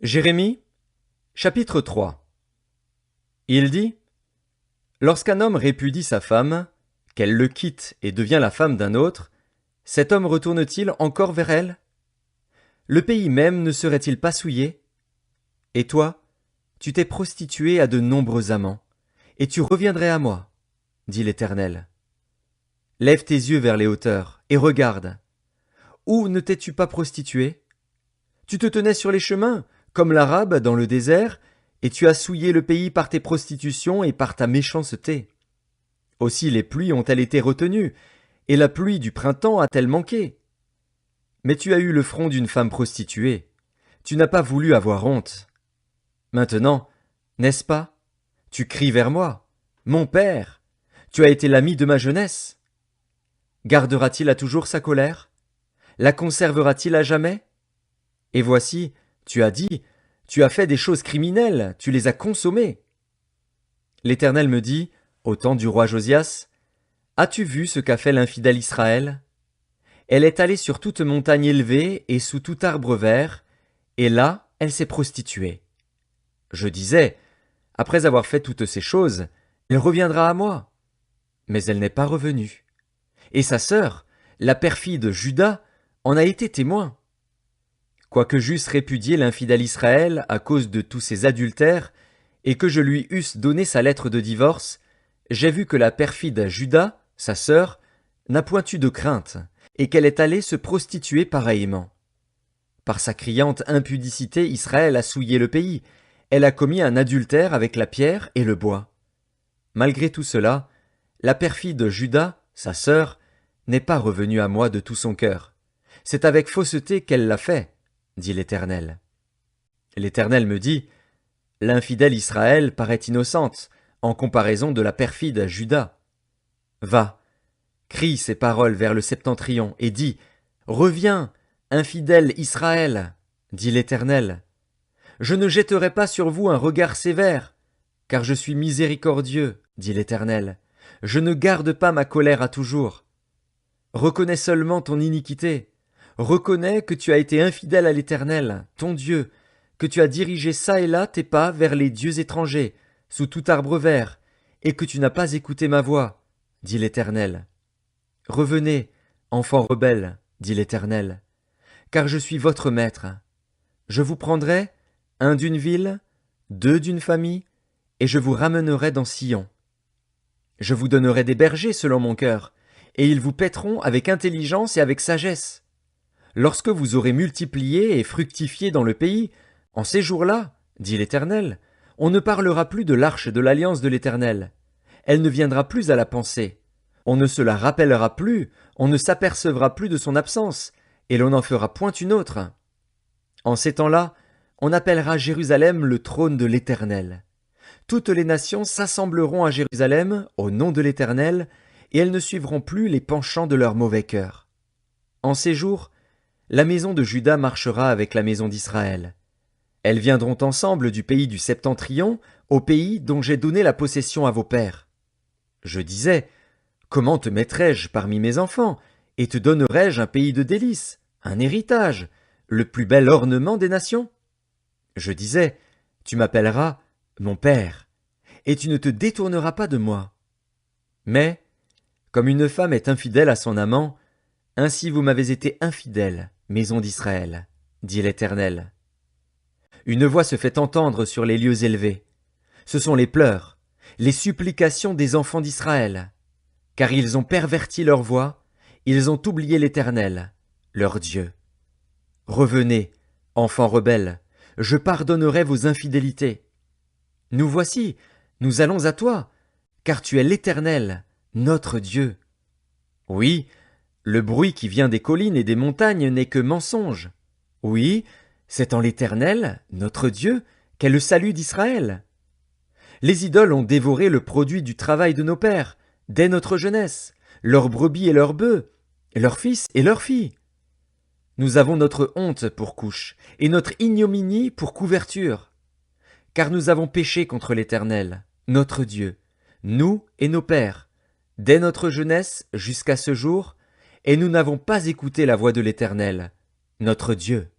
Jérémie, chapitre 3. Il dit: Lorsqu'un homme répudie sa femme, qu'elle le quitte et devient la femme d'un autre, cet homme retourne-t-il encore vers elle? Le pays même ne serait-il pas souillé? Et toi, tu t'es prostitué à de nombreux amants, et tu reviendrais à moi, dit l'Éternel. Lève tes yeux vers les hauteurs, et regarde. Où ne t'es-tu pas prostitué? Tu te tenais sur les chemins, comme l'Arabe dans le désert, et tu as souillé le pays par tes prostitutions et par ta méchanceté. Aussi les pluies ont-elles été retenues, et la pluie du printemps a-t-elle manqué? Mais tu as eu le front d'une femme prostituée. Tu n'as pas voulu avoir honte. Maintenant, n'est-ce pas? Tu cries vers moi. Mon père, tu as été l'ami de ma jeunesse. Gardera-t-il à toujours sa colère? La conservera-t-il à jamais? Et voici, tu as dit, tu as fait des choses criminelles, tu les as consommées. L'Éternel me dit, au temps du roi Josias, as-tu vu ce qu'a fait l'infidèle Israël? Elle est allée sur toute montagne élevée et sous tout arbre vert, et là, elle s'est prostituée. Je disais, après avoir fait toutes ces choses, elle reviendra à moi. Mais elle n'est pas revenue. Et sa sœur, la perfide Juda, en a été témoin. Quoique j'eusse répudié l'infidèle Israël à cause de tous ses adultères, et que je lui eusse donné sa lettre de divorce, j'ai vu que la perfide Juda, sa sœur, n'a point eu de crainte, et qu'elle est allée se prostituer pareillement. Par sa criante impudicité, Israël a souillé le pays, elle a commis un adultère avec la pierre et le bois. Malgré tout cela, la perfide Juda, sa sœur, n'est pas revenue à moi de tout son cœur. C'est avec fausseté qu'elle l'a fait, dit l'Éternel. L'Éternel me dit, l'infidèle Israël paraît innocente, en comparaison de la perfide Juda. Va, crie ces paroles vers le septentrion, et dis, reviens, infidèle Israël, dit l'Éternel. Je ne jetterai pas sur vous un regard sévère, car je suis miséricordieux, dit l'Éternel. Je ne garde pas ma colère à toujours. Reconnais seulement ton iniquité. Reconnais que tu as été infidèle à l'Éternel, ton Dieu, que tu as dirigé çà et là tes pas vers les dieux étrangers, sous tout arbre vert, et que tu n'as pas écouté ma voix, dit l'Éternel. Revenez, enfants rebelles, dit l'Éternel, car je suis votre maître. Je vous prendrai, un d'une ville, deux d'une famille, et je vous ramènerai dans Sion. Je vous donnerai des bergers selon mon cœur, et ils vous paîtront avec intelligence et avec sagesse. Lorsque vous aurez multiplié et fructifié dans le pays, en ces jours-là, dit l'Éternel, on ne parlera plus de l'arche de l'alliance de l'Éternel. Elle ne viendra plus à la pensée. On ne se la rappellera plus, on ne s'apercevra plus de son absence, et l'on n'en fera point une autre. En ces temps-là, on appellera Jérusalem le trône de l'Éternel. Toutes les nations s'assembleront à Jérusalem au nom de l'Éternel, et elles ne suivront plus les penchants de leur mauvais cœur. En ces jours, la maison de Juda marchera avec la maison d'Israël. Elles viendront ensemble du pays du Septentrion, au pays dont j'ai donné la possession à vos pères. Je disais, comment te mettrais-je parmi mes enfants, et te donnerais-je un pays de délices, un héritage, le plus bel ornement des nations? Je disais, tu m'appelleras mon père, et tu ne te détourneras pas de moi. Mais, comme une femme est infidèle à son amant, ainsi vous m'avez été infidèles, maison d'Israël, dit l'Éternel. Une voix se fait entendre sur les lieux élevés. Ce sont les pleurs, les supplications des enfants d'Israël, car ils ont perverti leur voix, ils ont oublié l'Éternel, leur Dieu. Revenez, enfants rebelles, je pardonnerai vos infidélités. Nous voici, nous allons à toi, car tu es l'Éternel, notre Dieu. Oui, le bruit qui vient des collines et des montagnes n'est que mensonge. Oui, c'est en l'Éternel, notre Dieu, qu'est le salut d'Israël. Les idoles ont dévoré le produit du travail de nos pères, dès notre jeunesse, leurs brebis et leurs bœufs, leurs fils et leurs filles. Nous avons notre honte pour couche, et notre ignominie pour couverture. Car nous avons péché contre l'Éternel, notre Dieu, nous et nos pères, dès notre jeunesse jusqu'à ce jour, et nous n'avons pas écouté la voix de l'Éternel, notre Dieu.